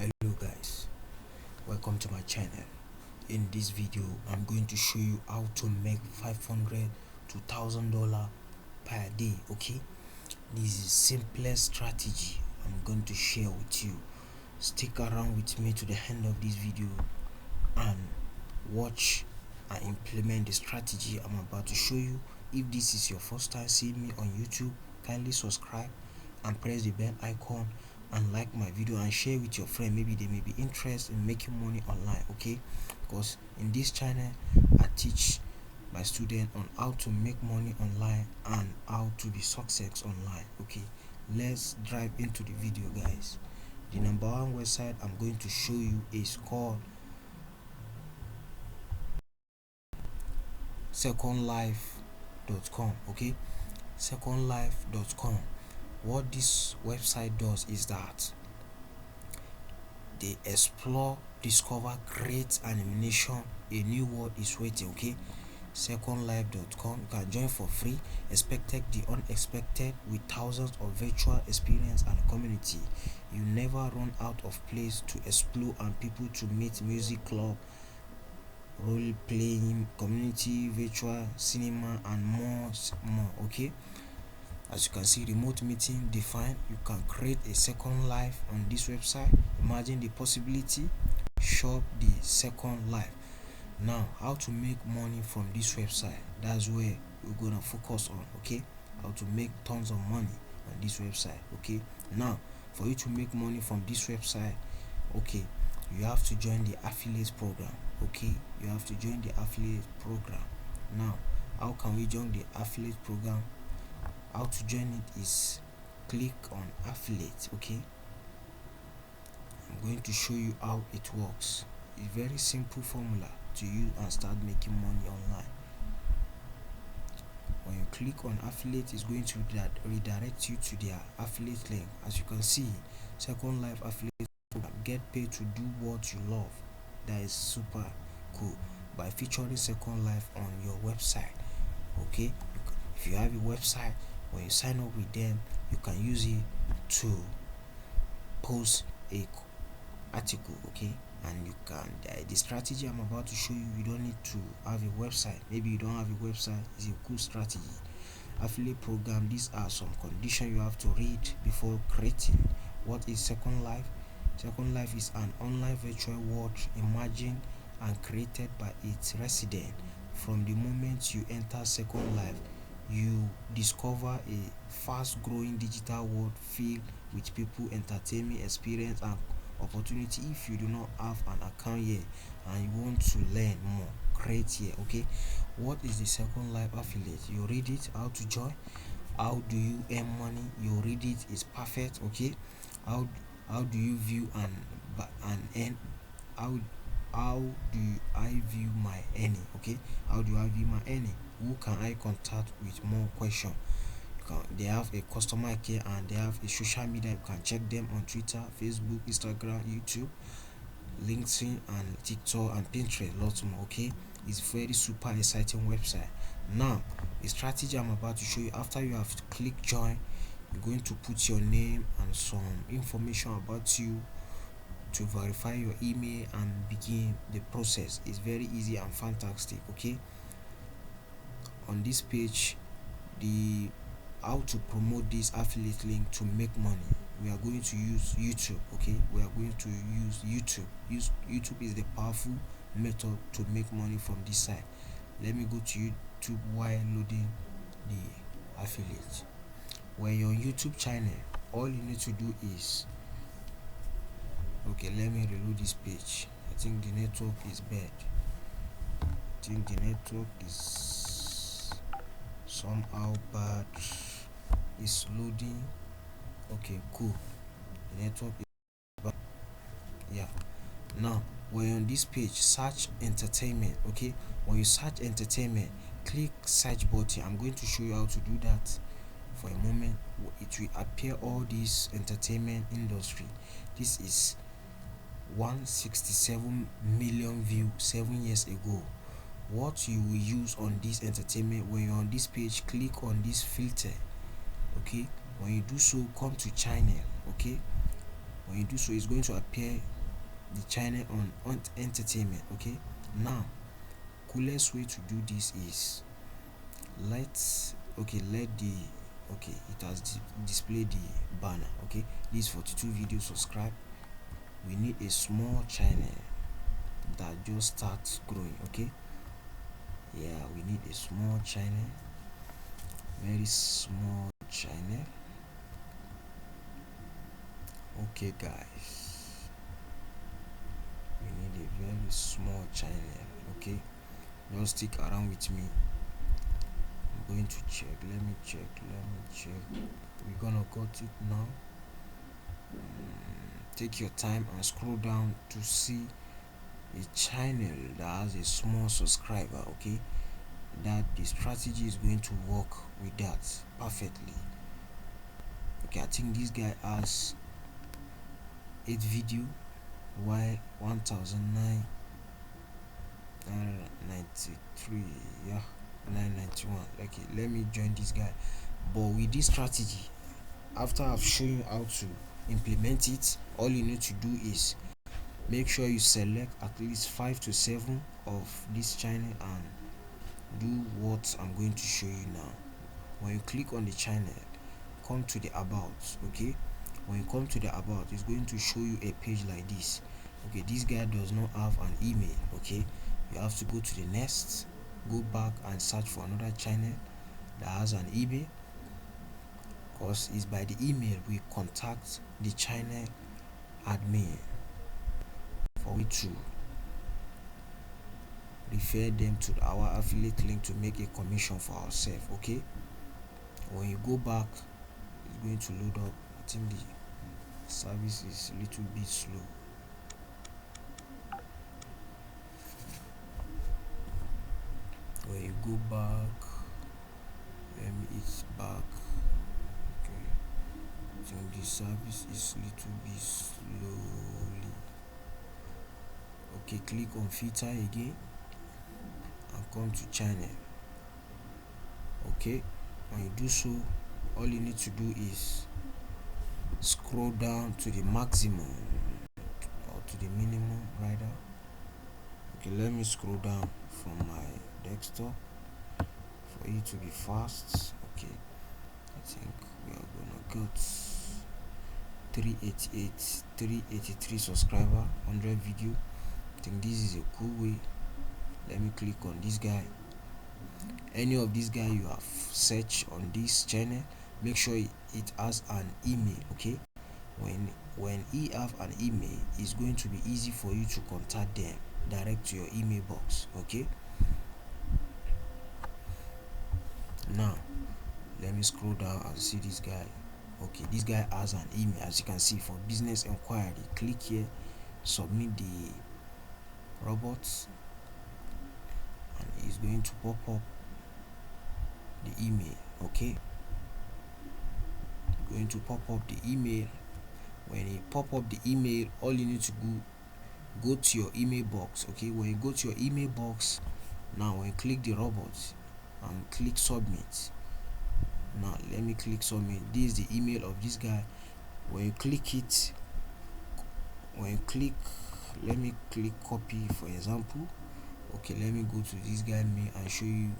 Hello guys, welcome to my channel. In this video I'm going to show you how to make $500 to $1,000 per day. Okay, this is the simplest strategy I'm going to share with you. Stick around with me to the end of this video and watch and implement the strategy I'm about to show you. If this is your first time seeing me on YouTube, kindly subscribe and press the bell icon and like my video and share with your friend. Maybe they may be interested in making money online. Okay, because in this channel I teach my students on how to make money online and how to be success online. Okay, let's dive into the video guys. The number one website I'm going to show you is called secondlife.com. okay, secondlife.com. What this website does is that they explore, discover, create, and elimination. A new world is waiting. Okay, secondlife.com. You can join for free. Expect the unexpected with thousands of virtual experience and community. You never run out of place to explore and people to meet. Music club, role playing, community, virtual cinema, and more. Okay, as you can see, remote meeting defined. You can create a second life on this website. Imagine the possibility. Shop the second life. Now, how to make money from this website, that's where we're gonna focus on. Okay, how to make tons of money on this website. Okay, now for you to make money from this website, okay, you have to join the affiliate program. Okay, you have to join the affiliate program. Now, how can we join the affiliate program? How to join it is click on affiliate. Okay, I'm going to show you how it works. It's very simple formula to use and start making money online. When you click on affiliate, it's going to redirect you to their affiliate link. As you can see, Second Life affiliate program, get paid to do what you love. That is super cool by featuring Second Life on your website. Okay, if you have a website, when you sign up with them, you can use it to post a article. Okay, and you can the strategy I'm about to show you, you don't need to have a website. Maybe you don't have a website. It's a cool strategy. Affiliate program, these are some conditions you have to read before creating. What is Second Life? Second Life is an online virtual world imagined and created by its resident. From the moment you enter Second Life, you discover a fast-growing digital world filled with people, entertainment, experience, and opportunity. If you do not have an account here and you want to learn more, create here. Okay, what is the Second Life affiliate? You read it. How to join, how do you earn money, you read it. Is perfect. Okay, how do you view and earn, how do I view my earning? Okay, how do I view my earning? Who can I contact with more question? They have a customer care and they have a social media. You can check them on Twitter, Facebook, Instagram, YouTube, LinkedIn, and TikTok, and Pinterest, lots more. Okay, it's very super exciting website. Now, the strategy I'm about to show you, after you have clicked join, you're going to put your name and some information about you to verify your email and begin the process. It's very easy and fantastic. Okay, on this page, the how to promote this affiliate link to make money, we are going to use YouTube. Okay, we are going to use YouTube is the powerful method to make money from this site. Let me go to YouTube while loading the affiliate. When you're on YouTube channel, all you need to do is, okay, let me reload this page. I think the network is bad. Somehow bad. It's loading. Okay, cool. The network is bad. Yeah, now when you're on this page, search entertainment. Okay, when you search entertainment, click search button. I'm going to show you how to do that for a moment. It will appear all this entertainment industry. This is 167 million views 7 years ago. What you will use on this entertainment, when you're on this page, click on this filter. Okay, when you do so, come to channel. Okay, When you do so, it's going to appear the channel on entertainment. Okay, now coolest way to do this is let's let the it has displayed the banner. Okay, this 42 video subscribe. We need a small channel that just starts growing. Okay, yeah, we need a small channel, very small channel. Okay guys, we need a very small channel. Okay, just stick around with me. I'm going to check. Let me check. We're gonna got it now. Take your time and scroll down to see a channel that has a small subscriber. Okay, that the strategy is going to work with that perfectly. Okay, I think this guy has 8 video while 1993, yeah, 991. Okay, let me join this guy. But with this strategy, after I've shown you how to implement it, all you need to do is make sure you select at least 5 to 7 of this channel and do what I'm going to show you now. When you click on the channel, come to the about. Okay, when you come to the about, it's going to show you a page like this. Okay, this guy does not have an email. Okay, you have to go to the next, go back and search for another channel that has an email, because it's by the email we contact the channel admin for we to refer them to our affiliate link to make a commission for ourselves. Okay, when you go back, it's going to load up. I think the service is a little bit slow. When you go back, it's back. Okay, I think the service is a little bit slowly. Okay, click on filter again and come to channel. Okay, when you do so, all you need to do is scroll down to the maximum or to the minimum rather. Okay, let me scroll down from my desktop for it to be fast. Okay, I think we are gonna get 388 383 subscriber, 100 video. I think this is a cool way. Let me click on this guy. Any of these guy you have searched on this channel, make sure it has an email. Okay, when he have an email, it's going to be easy for you to contact them direct to your email box. Okay, now let me scroll down and see this guy. Okay, this guy has an email, as you can see, for business inquiry. Click here, submit the robots, and it's going to pop up the email. Okay, going to pop up the email. When you pop up the email, all you need to go to your email box. Okay, when you go to your email box, now when you click the robot and click submit. Now let me click submit. This is the email of this guy. When you click it, let me click copy for example. Okay, let me go to this guy mail and show you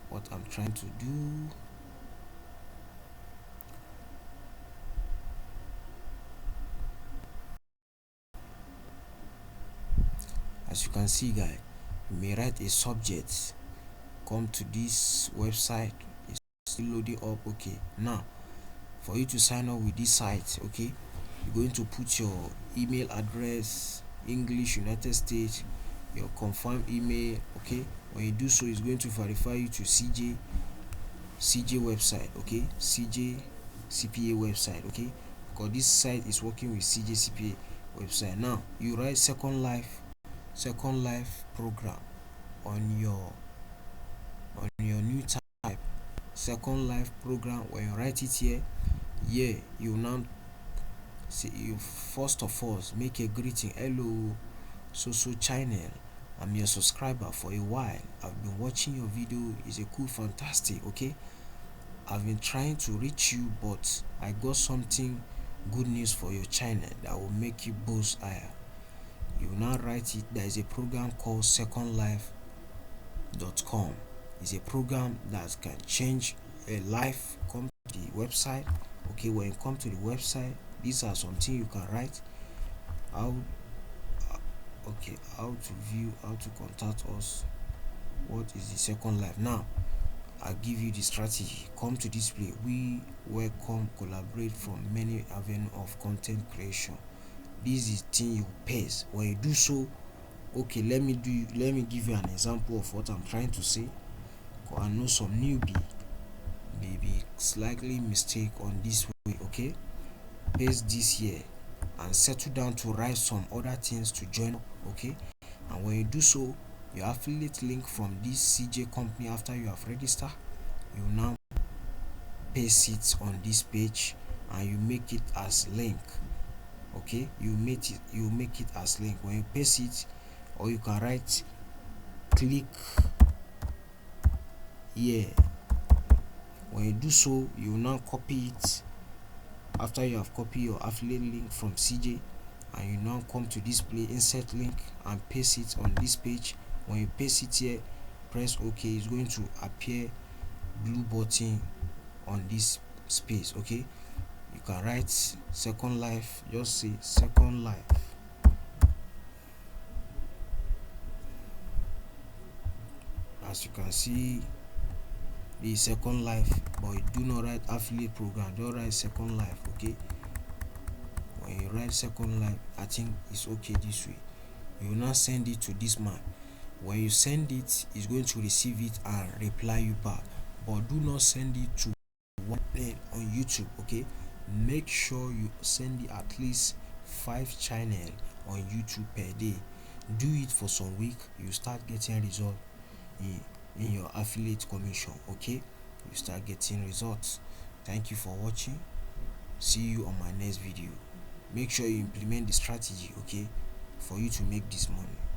what I'm trying to do. As you can see, guys, you may write a subject, come to this website, it's still loading up. Okay, now for you to sign up with this site, okay, you're going to put your email address, English, United States, your confirm email. Okay, when you do so, it's going to verify you to CJ website. Okay, CJ CPA website. Okay, because this site is working with CJ CPA website. Now you write Second Life program on your new type. Second Life program. When you write it here, you now see, you first of all make a greeting. Hello, so channel, I'm your subscriber for a while. I've been watching your video. It's a cool, fantastic. Okay, I've been trying to reach you, but I got something good news for your channel that will make you boost higher. You will now write it. There is a program called secondlife.com. It's a program that can change a life. Come to the website. Okay, when you come to the website, these are something you can write. How okay, how to view, how to contact us, what is the Second Life. Now I'll give you the strategy. Come to display. We welcome collaborate from many avenues of content creation. This is thing you pays when you do so. Okay, let me give you an example of what I'm trying to say. I know some newbie maybe slightly mistake on this way. Okay, paste this here and settle down to write some other things to join. Okay, and when you do so, your affiliate link from this CJ company, after you have registered, you now paste it on this page and you make it as link. Okay, you make it as link. When you paste it, or you can write click here. When you do so, you will now copy it. After you have copied your affiliate link from CJ, and you now come to display, insert link and paste it on this page. When you paste it here, press OK. It's going to appear blue button on this space. Okay, you can write Second Life. Just say Second Life. As you can see, the Second Life, but do not write affiliate program. Don't write Second Life. Okay, when you write Second Life, I think it's okay this way. You will now send it to this man. When you send it, he's going to receive it and reply you back. But do not send it to one on YouTube. Okay, make sure you send it at least 5 channel on YouTube per day. Do it for some week, you start getting result in your affiliate commission. Okay, you start getting results. Thank you for watching. See you on my next video. Make sure you implement the strategy, okay, for you to make this money.